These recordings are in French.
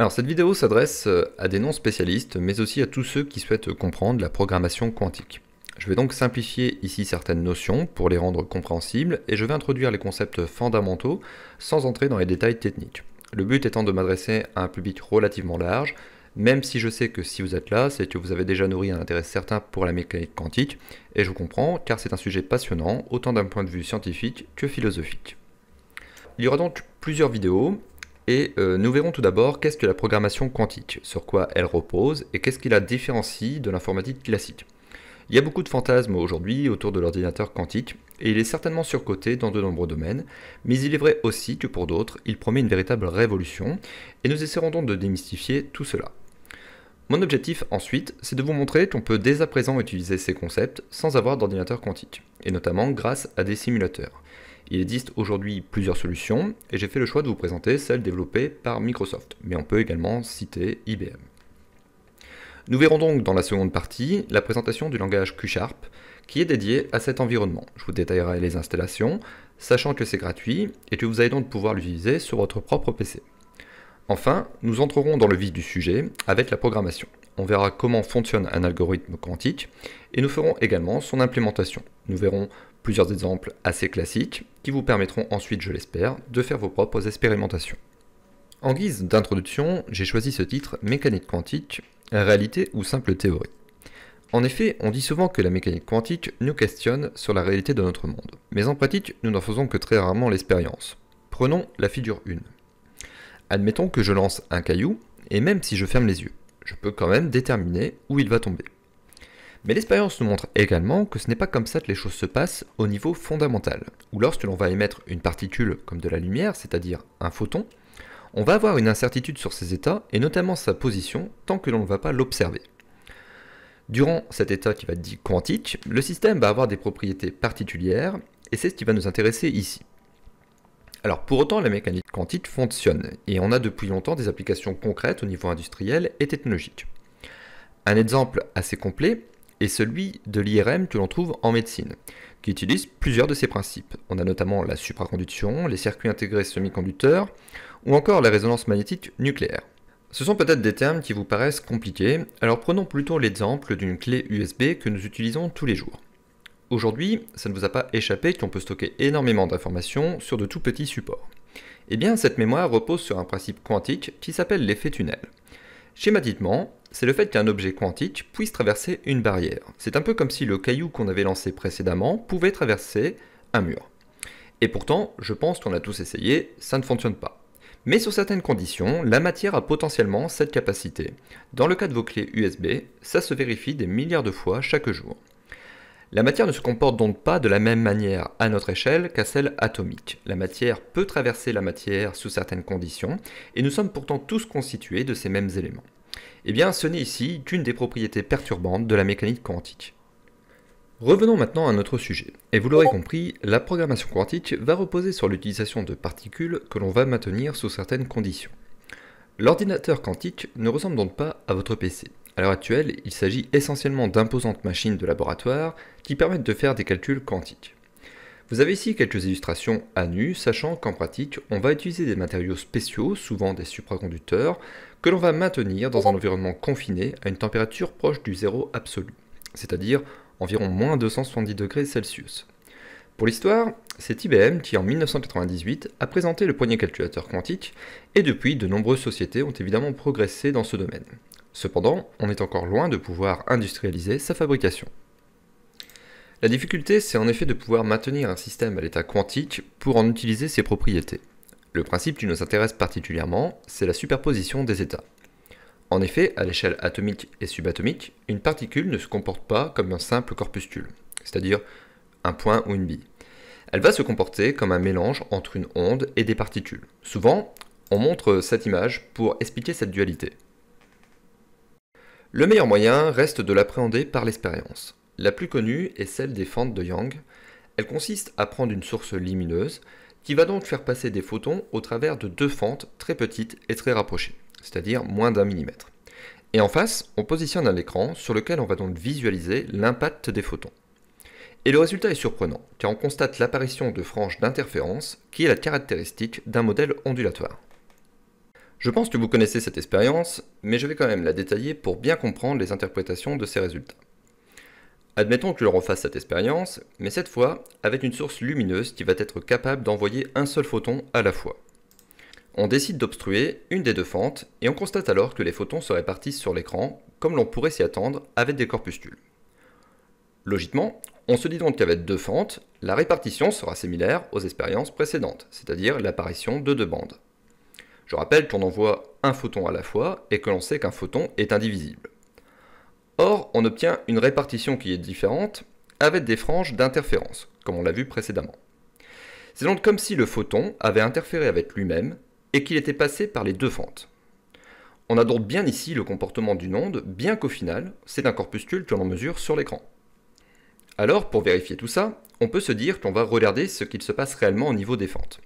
Alors cette vidéo s'adresse à des non-spécialistes, mais aussi à tous ceux qui souhaitent comprendre la programmation quantique. Je vais donc simplifier ici certaines notions pour les rendre compréhensibles, et je vais introduire les concepts fondamentaux sans entrer dans les détails techniques. Le but étant de m'adresser à un public relativement large, même si je sais que si vous êtes là, c'est que vous avez déjà nourri un intérêt certain pour la mécanique quantique, et je vous comprends car c'est un sujet passionnant, autant d'un point de vue scientifique que philosophique. Il y aura donc plusieurs vidéos, et nous verrons tout d'abord qu'est-ce que la programmation quantique, sur quoi elle repose, et qu'est-ce qui la différencie de l'informatique classique. Il y a beaucoup de fantasmes aujourd'hui autour de l'ordinateur quantique, et il est certainement surcoté dans de nombreux domaines, mais il est vrai aussi que pour d'autres, il promet une véritable révolution, et nous essaierons donc de démystifier tout cela. Mon objectif ensuite, c'est de vous montrer qu'on peut dès à présent utiliser ces concepts sans avoir d'ordinateur quantique, et notamment grâce à des simulateurs. Il existe aujourd'hui plusieurs solutions, et j'ai fait le choix de vous présenter celle développée par Microsoft, mais on peut également citer IBM. Nous verrons donc dans la seconde partie la présentation du langage Q#, qui est dédié à cet environnement. Je vous détaillerai les installations, sachant que c'est gratuit, et que vous allez donc pouvoir l'utiliser sur votre propre PC. Enfin, nous entrerons dans le vif du sujet avec la programmation. On verra comment fonctionne un algorithme quantique, et nous ferons également son implémentation. Nous verrons plusieurs exemples assez classiques qui vous permettront ensuite, je l'espère, de faire vos propres expérimentations. En guise d'introduction, j'ai choisi ce titre « Mécanique quantique, réalité ou simple théorie ». En effet, on dit souvent que la mécanique quantique nous questionne sur la réalité de notre monde, mais en pratique, nous n'en faisons que très rarement l'expérience. Prenons la figure 1. Admettons que je lance un caillou, et même si je ferme les yeux, je peux quand même déterminer où il va tomber. Mais l'expérience nous montre également que ce n'est pas comme ça que les choses se passent au niveau fondamental, où lorsque l'on va émettre une particule comme de la lumière, c'est-à-dire un photon, on va avoir une incertitude sur ses états, et notamment sa position, tant que l'on ne va pas l'observer. Durant cet état qui va être dit quantique, le système va avoir des propriétés particulières, et c'est ce qui va nous intéresser ici. Alors pour autant, la mécanique quantique fonctionne, et on a depuis longtemps des applications concrètes au niveau industriel et technologique. Un exemple assez complet est celui de l'IRM que l'on trouve en médecine, qui utilise plusieurs de ces principes. On a notamment la supraconduction, les circuits intégrés semi-conducteurs, ou encore la résonance magnétique nucléaire. Ce sont peut-être des termes qui vous paraissent compliqués, alors prenons plutôt l'exemple d'une clé USB que nous utilisons tous les jours. Aujourd'hui, ça ne vous a pas échappé qu'on peut stocker énormément d'informations sur de tout petits supports. Eh bien, cette mémoire repose sur un principe quantique qui s'appelle l'effet tunnel. Schématiquement, c'est le fait qu'un objet quantique puisse traverser une barrière. C'est un peu comme si le caillou qu'on avait lancé précédemment pouvait traverser un mur. Et pourtant, je pense qu'on a tous essayé, ça ne fonctionne pas. Mais sur certaines conditions, la matière a potentiellement cette capacité. Dans le cas de vos clés USB, ça se vérifie des milliards de fois chaque jour. La matière ne se comporte donc pas de la même manière à notre échelle qu'à celle atomique. La matière peut traverser la matière sous certaines conditions, et nous sommes pourtant tous constitués de ces mêmes éléments. Eh bien, ce n'est ici qu'une des propriétés perturbantes de la mécanique quantique. Revenons maintenant à notre sujet. Et vous l'aurez compris, la programmation quantique va reposer sur l'utilisation de particules que l'on va maintenir sous certaines conditions. L'ordinateur quantique ne ressemble donc pas à votre PC. À l'heure actuelle, il s'agit essentiellement d'imposantes machines de laboratoire qui permettent de faire des calculs quantiques. Vous avez ici quelques illustrations à nu, sachant qu'en pratique, on va utiliser des matériaux spéciaux, souvent des supraconducteurs, que l'on va maintenir dans un environnement confiné à une température proche du zéro absolu, c'est-à-dire environ moins 270 degrés Celsius. Pour l'histoire, c'est IBM qui en 1998 a présenté le premier calculateur quantique, et depuis, de nombreuses sociétés ont évidemment progressé dans ce domaine. Cependant, on est encore loin de pouvoir industrialiser sa fabrication. La difficulté, c'est en effet de pouvoir maintenir un système à l'état quantique pour en utiliser ses propriétés. Le principe qui nous intéresse particulièrement, c'est la superposition des états. En effet, à l'échelle atomique et subatomique, une particule ne se comporte pas comme un simple corpuscule, c'est-à-dire un point ou une bille. Elle va se comporter comme un mélange entre une onde et des particules. Souvent, on montre cette image pour expliquer cette dualité. Le meilleur moyen reste de l'appréhender par l'expérience. La plus connue est celle des fentes de Young. Elle consiste à prendre une source lumineuse qui va donc faire passer des photons au travers de deux fentes très petites et très rapprochées, c'est-à-dire moins d'1 millimètre. Et en face, on positionne un écran sur lequel on va donc visualiser l'impact des photons. Et le résultat est surprenant, car on constate l'apparition de franges d'interférence qui est la caractéristique d'un modèle ondulatoire. Je pense que vous connaissez cette expérience, mais je vais quand même la détailler pour bien comprendre les interprétations de ces résultats. Admettons que l'on refasse cette expérience, mais cette fois avec une source lumineuse qui va être capable d'envoyer un seul photon à la fois. On décide d'obstruer une des deux fentes et on constate alors que les photons se répartissent sur l'écran, comme l'on pourrait s'y attendre avec des corpuscules. Logiquement, on se dit donc qu'avec deux fentes, la répartition sera similaire aux expériences précédentes, c'est-à-dire l'apparition de deux bandes. Je rappelle qu'on envoie un photon à la fois et que l'on sait qu'un photon est indivisible. Or, on obtient une répartition qui est différente avec des franges d'interférence, comme on l'a vu précédemment. C'est donc comme si le photon avait interféré avec lui-même et qu'il était passé par les deux fentes. On a donc bien ici le comportement d'une onde, bien qu'au final, c'est un corpuscule que l'on mesure sur l'écran. Alors, pour vérifier tout ça, on peut se dire qu'on va regarder ce qu'il se passe réellement au niveau des fentes.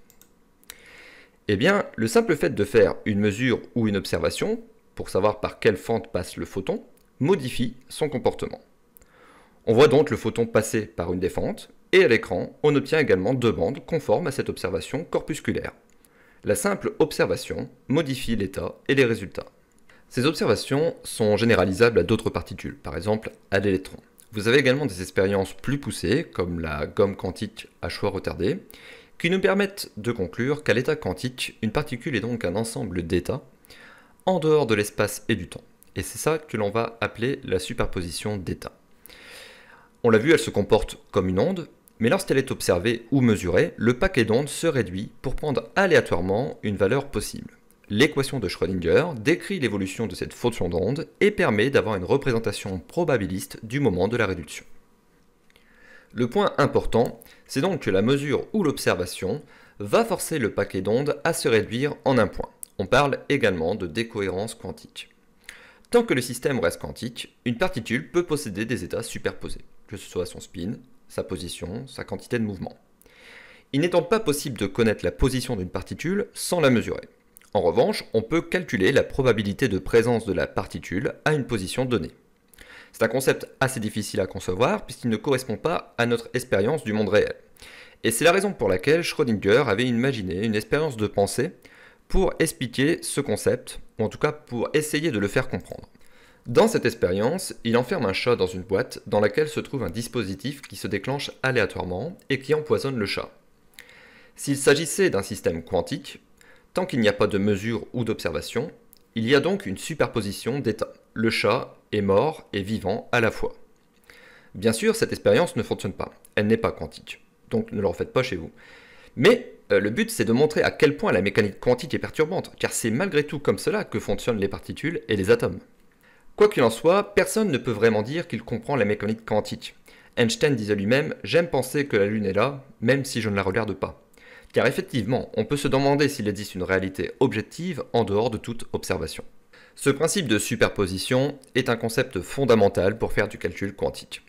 Eh bien, le simple fait de faire une mesure ou une observation, pour savoir par quelle fente passe le photon, modifie son comportement. On voit donc le photon passer par une des fentes, et à l'écran, on obtient également deux bandes conformes à cette observation corpusculaire. La simple observation modifie l'état et les résultats. Ces observations sont généralisables à d'autres particules, par exemple à l'électron. Vous avez également des expériences plus poussées, comme la gomme quantique à choix retardé, qui nous permettent de conclure qu'à l'état quantique, une particule est donc un ensemble d'états en dehors de l'espace et du temps. Et c'est ça que l'on va appeler la superposition d'états. On l'a vu, elle se comporte comme une onde, mais lorsqu'elle est observée ou mesurée, le paquet d'ondes se réduit pour prendre aléatoirement une valeur possible. L'équation de Schrödinger décrit l'évolution de cette fonction d'onde et permet d'avoir une représentation probabiliste du moment de la réduction. Le point important, c'est donc que la mesure ou l'observation va forcer le paquet d'ondes à se réduire en un point. On parle également de décohérence quantique. Tant que le système reste quantique, une particule peut posséder des états superposés, que ce soit son spin, sa position, sa quantité de mouvement. Il n'est donc pas possible de connaître la position d'une particule sans la mesurer. En revanche, on peut calculer la probabilité de présence de la particule à une position donnée. C'est un concept assez difficile à concevoir puisqu'il ne correspond pas à notre expérience du monde réel. Et c'est la raison pour laquelle Schrödinger avait imaginé une expérience de pensée pour expliquer ce concept, ou en tout cas pour essayer de le faire comprendre. Dans cette expérience, il enferme un chat dans une boîte dans laquelle se trouve un dispositif qui se déclenche aléatoirement et qui empoisonne le chat. S'il s'agissait d'un système quantique, tant qu'il n'y a pas de mesure ou d'observation, il y a donc une superposition d'états. Le chat est mort et vivant à la fois. Bien sûr, cette expérience ne fonctionne pas, elle n'est pas quantique, donc ne le refaites pas chez vous. Mais le but, c'est de montrer à quel point la mécanique quantique est perturbante, car c'est malgré tout comme cela que fonctionnent les particules et les atomes. Quoi qu'il en soit, personne ne peut vraiment dire qu'il comprend la mécanique quantique. Einstein disait lui-même « J'aime penser que la Lune est là, même si je ne la regarde pas ». Car effectivement, on peut se demander s'il existe une réalité objective en dehors de toute observation. Ce principe de superposition est un concept fondamental pour faire du calcul quantique.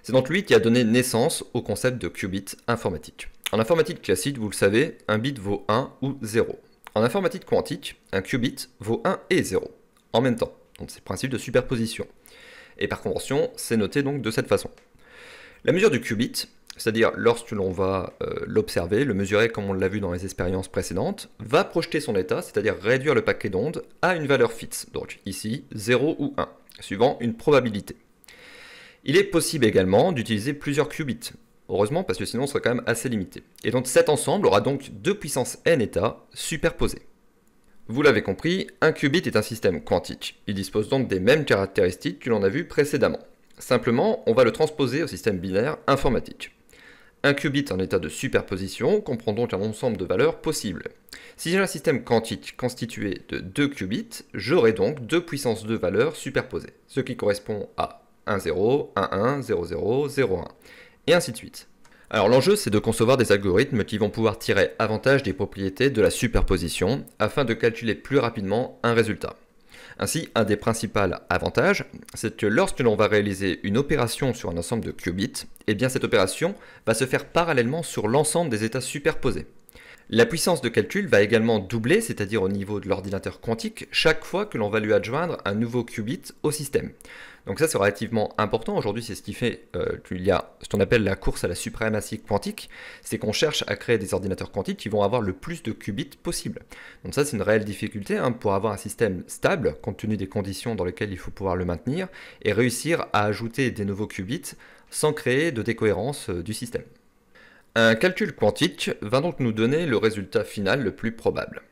C'est donc lui qui a donné naissance au concept de qubit informatique. En informatique classique, vous le savez, un bit vaut 1 ou 0. En informatique quantique, un qubit vaut 1 et 0, en même temps. Donc c'est le principe de superposition. Et par convention, c'est noté donc de cette façon. La mesure du qubit, c'est-à-dire lorsque l'on va l'observer, le mesurer comme on l'a vu dans les expériences précédentes, va projeter son état, c'est-à-dire réduire le paquet d'ondes à une valeur fixe, donc ici 0 ou 1, suivant une probabilité. Il est possible également d'utiliser plusieurs qubits, heureusement parce que sinon ce serait quand même assez limité. Et donc cet ensemble aura donc 2 puissance n états superposés. Vous l'avez compris, un qubit est un système quantique. Il dispose donc des mêmes caractéristiques que l'on a vu précédemment. Simplement, on va le transposer au système binaire informatique. Un qubit en état de superposition comprend donc un ensemble de valeurs possibles. Si j'ai un système quantique constitué de 2 qubits, j'aurai donc 2 puissance 2 valeurs superposées, ce qui correspond à 1, 0, 1, 1, 0, 0, 0, 1, et ainsi de suite. Alors l'enjeu, c'est de concevoir des algorithmes qui vont pouvoir tirer avantage des propriétés de la superposition afin de calculer plus rapidement un résultat. Ainsi, un des principaux avantages, c'est que lorsque l'on va réaliser une opération sur un ensemble de qubits, eh bien cette opération va se faire parallèlement sur l'ensemble des états superposés. La puissance de calcul va également doubler, c'est-à-dire au niveau de l'ordinateur quantique, chaque fois que l'on va lui adjoindre un nouveau qubit au système. Donc ça, c'est relativement important. Aujourd'hui, c'est ce qui fait qu'il y a ce qu'on appelle la course à la suprématie quantique. C'est qu'on cherche à créer des ordinateurs quantiques qui vont avoir le plus de qubits possible. Donc ça, c'est une réelle difficulté pour avoir un système stable, compte tenu des conditions dans lesquelles il faut pouvoir le maintenir, et réussir à ajouter des nouveaux qubits sans créer de décohérence du système. Un calcul quantique va donc nous donner le résultat final le plus probable.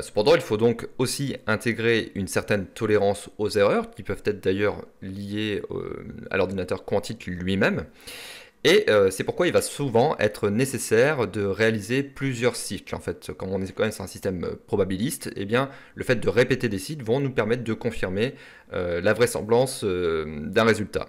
Cependant, il faut donc aussi intégrer une certaine tolérance aux erreurs, qui peuvent être d'ailleurs liées à l'ordinateur quantique lui-même. Et c'est pourquoi il va souvent être nécessaire de réaliser plusieurs cycles. En fait, comme on est quand même sur un système probabiliste, eh bien, le fait de répéter des cycles vont nous permettre de confirmer la vraisemblance d'un résultat.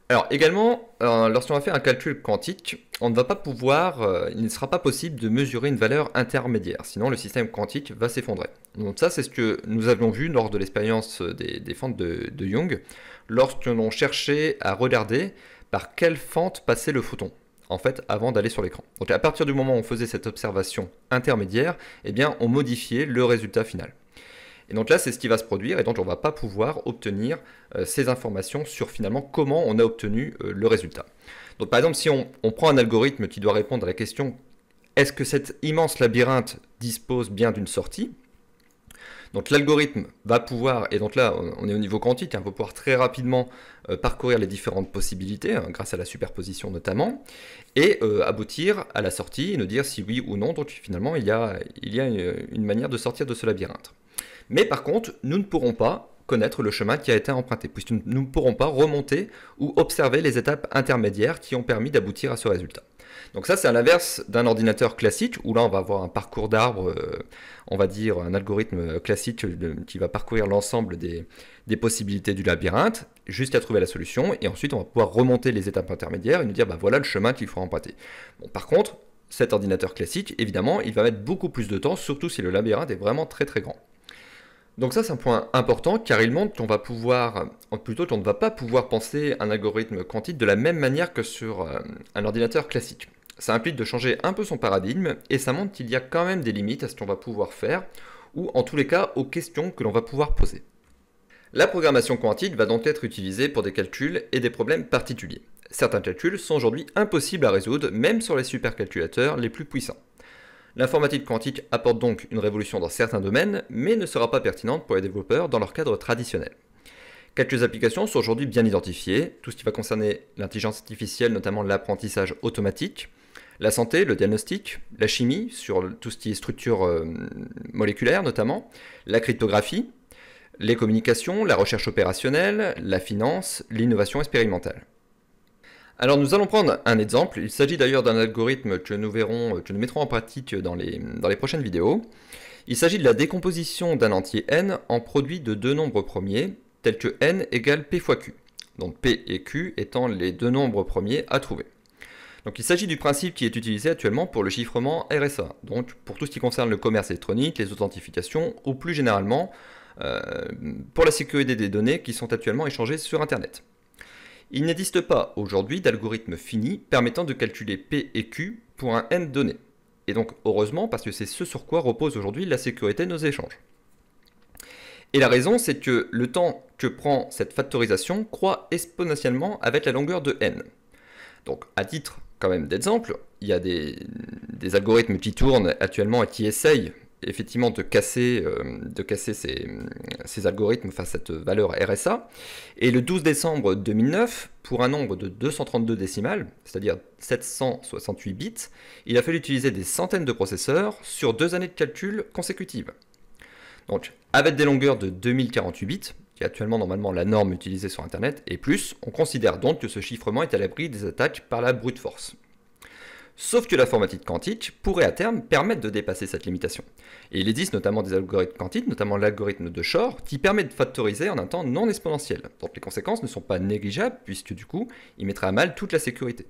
Alors également, lorsqu'on va faire un calcul quantique, on ne va pas pouvoir, il ne sera pas possible de mesurer une valeur intermédiaire, sinon le système quantique va s'effondrer. Donc ça, c'est ce que nous avions vu lors de l'expérience des fentes de Young, lorsque l'on cherchait à regarder par quelle fente passait le photon, en fait, avant d'aller sur l'écran. Donc à partir du moment où on faisait cette observation intermédiaire, eh bien, on modifiait le résultat final. Et donc là, c'est ce qui va se produire, et donc on ne va pas pouvoir obtenir ces informations sur finalement comment on a obtenu le résultat. Donc par exemple, si on prend un algorithme qui doit répondre à la question « Est-ce que cet immense labyrinthe dispose bien d'une sortie ?» Donc l'algorithme va pouvoir, et donc là on est au niveau quantique, on va pouvoir très rapidement parcourir les différentes possibilités, grâce à la superposition notamment, et aboutir à la sortie et nous dire si oui ou non, donc finalement il y a une manière de sortir de ce labyrinthe. Mais par contre, nous ne pourrons pas connaître le chemin qui a été emprunté, puisque nous ne pourrons pas remonter ou observer les étapes intermédiaires qui ont permis d'aboutir à ce résultat. Donc ça, c'est à l'inverse d'un ordinateur classique, où là, on va avoir un parcours d'arbre, on va dire un algorithme classique qui va parcourir l'ensemble des possibilités du labyrinthe, jusqu'à trouver la solution, et ensuite, on va pouvoir remonter les étapes intermédiaires et nous dire, bah, voilà le chemin qu'il faut emprunter. Bon, par contre, cet ordinateur classique, évidemment, il va mettre beaucoup plus de temps, surtout si le labyrinthe est vraiment très très grand. Donc ça, c'est un point important, car il montre qu'on va pouvoir, plutôt qu'on ne va pas pouvoir penser un algorithme quantique de la même manière que sur un ordinateur classique. Ça implique de changer un peu son paradigme, et ça montre qu'il y a quand même des limites à ce qu'on va pouvoir faire, ou en tous les cas aux questions que l'on va pouvoir poser. La programmation quantique va donc être utilisée pour des calculs et des problèmes particuliers. Certains calculs sont aujourd'hui impossibles à résoudre, même sur les supercalculateurs les plus puissants. L'informatique quantique apporte donc une révolution dans certains domaines, mais ne sera pas pertinente pour les développeurs dans leur cadre traditionnel. Quelques applications sont aujourd'hui bien identifiées, tout ce qui va concerner l'intelligence artificielle, notamment l'apprentissage automatique, la santé, le diagnostic, la chimie, sur tout ce qui est structure moléculaire notamment, la cryptographie, les communications, la recherche opérationnelle, la finance, l'innovation expérimentale. Alors nous allons prendre un exemple, il s'agit d'ailleurs d'un algorithme que nous mettrons en pratique dans les prochaines vidéos. Il s'agit de la décomposition d'un entier n en produit de deux nombres premiers, tels que n égale p fois q, donc p et q étant les deux nombres premiers à trouver. Donc il s'agit du principe qui est utilisé actuellement pour le chiffrement RSA, donc pour tout ce qui concerne le commerce électronique, les authentifications, ou plus généralement pour la sécurité des données qui sont actuellement échangées sur Internet. Il n'existe pas aujourd'hui d'algorithme fini permettant de calculer P et Q pour un n donné. Et donc heureusement, parce que c'est ce sur quoi repose aujourd'hui la sécurité de nos échanges. Et la raison, c'est que le temps que prend cette factorisation croît exponentiellement avec la longueur de n. Donc à titre quand même d'exemple, il y a des algorithmes qui tournent actuellement et qui essayent effectivement de casser ces algorithmes face à cette valeur RSA. Et le 12 décembre 2009, pour un nombre de 232 décimales, c'est-à-dire 768 bits, il a fallu utiliser des centaines de processeurs sur 2 années de calcul consécutives. Donc, avec des longueurs de 2048 bits, qui est actuellement normalement la norme utilisée sur Internet, et plus, on considère donc que ce chiffrement est à l'abri des attaques par la brute force. Sauf que l'informatique quantique pourrait à terme permettre de dépasser cette limitation. Et il existe notamment des algorithmes quantiques, notamment l'algorithme de Shor, qui permet de factoriser en un temps non exponentiel. Donc les conséquences ne sont pas négligeables, puisque du coup, il mettrait à mal toute la sécurité.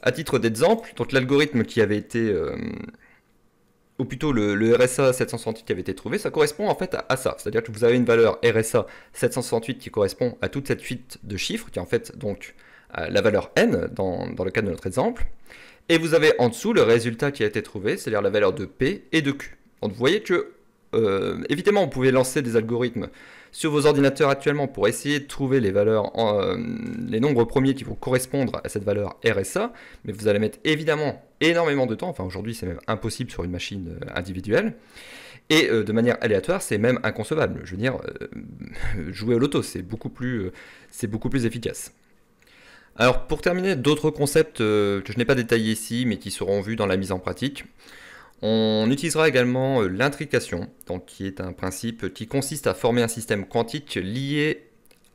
À titre d'exemple, donc l'algorithme qui avait été, ou plutôt le RSA 768 qui avait été trouvé, ça correspond en fait à ça. C'est-à-dire que vous avez une valeur RSA 768 qui correspond à toute cette suite de chiffres, qui est en fait donc la valeur n dans le cas de notre exemple. Et vous avez en dessous le résultat qui a été trouvé, c'est-à-dire la valeur de P et de Q. Donc vous voyez que évidemment, vous pouvez lancer des algorithmes sur vos ordinateurs actuellement pour essayer de trouver les valeurs, les nombres premiers qui vont correspondre à cette valeur RSA, mais vous allez mettre évidemment énormément de temps, enfin aujourd'hui c'est même impossible sur une machine individuelle, et de manière aléatoire c'est même inconcevable. Je veux dire, jouer au loto c'est beaucoup plus efficace. Alors pour terminer, d'autres concepts que je n'ai pas détaillés ici mais qui seront vus dans la mise en pratique. On utilisera également l'intrication, donc qui est un principe qui consiste à former un système quantique lié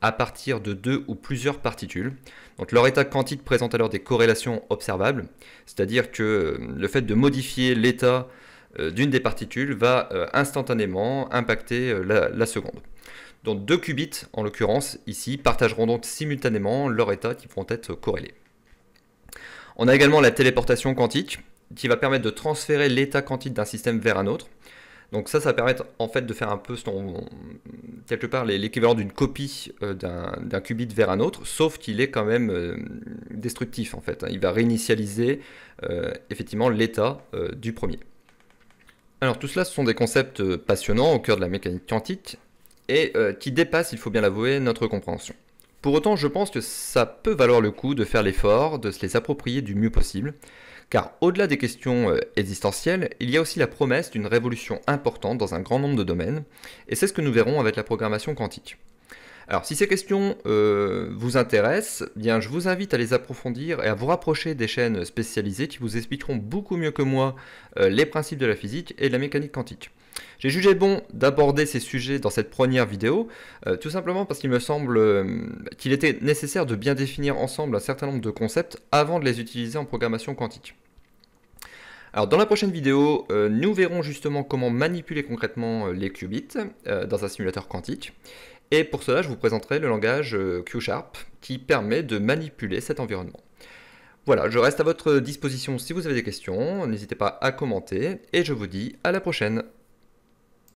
à partir de deux ou plusieurs particules. Donc leur état quantique présente alors des corrélations observables, c'est-à-dire que le fait de modifier l'état d'une des particules va instantanément impacter la seconde. Donc deux qubits, en l'occurrence ici, partageront donc simultanément leur état qui vont être corrélés. On a également la téléportation quantique, qui va permettre de transférer l'état quantique d'un système vers un autre. Donc ça va permettre en fait de faire un peu quelque part l'équivalent d'une copie d'un qubit vers un autre, sauf qu'il est quand même destructif en fait. Il va réinitialiser effectivement l'état du premier. Alors tout cela, ce sont des concepts passionnants au cœur de la mécanique quantique et qui dépassent, il faut bien l'avouer, notre compréhension. Pour autant, je pense que ça peut valoir le coup de faire l'effort, de se les approprier du mieux possible, car au-delà des questions existentielles, il y a aussi la promesse d'une révolution importante dans un grand nombre de domaines, et c'est ce que nous verrons avec la programmation quantique. Alors si ces questions vous intéressent, bien, je vous invite à les approfondir et à vous rapprocher des chaînes spécialisées qui vous expliqueront beaucoup mieux que moi les principes de la physique et de la mécanique quantique. J'ai jugé bon d'aborder ces sujets dans cette première vidéo, tout simplement parce qu'il me semble qu'il était nécessaire de bien définir ensemble un certain nombre de concepts avant de les utiliser en programmation quantique. Alors dans la prochaine vidéo, nous verrons justement comment manipuler concrètement les qubits dans un simulateur quantique. Et pour cela, je vous présenterai le langage Q#, qui permet de manipuler cet environnement. Voilà, je reste à votre disposition si vous avez des questions, n'hésitez pas à commenter, et je vous dis à la prochaine.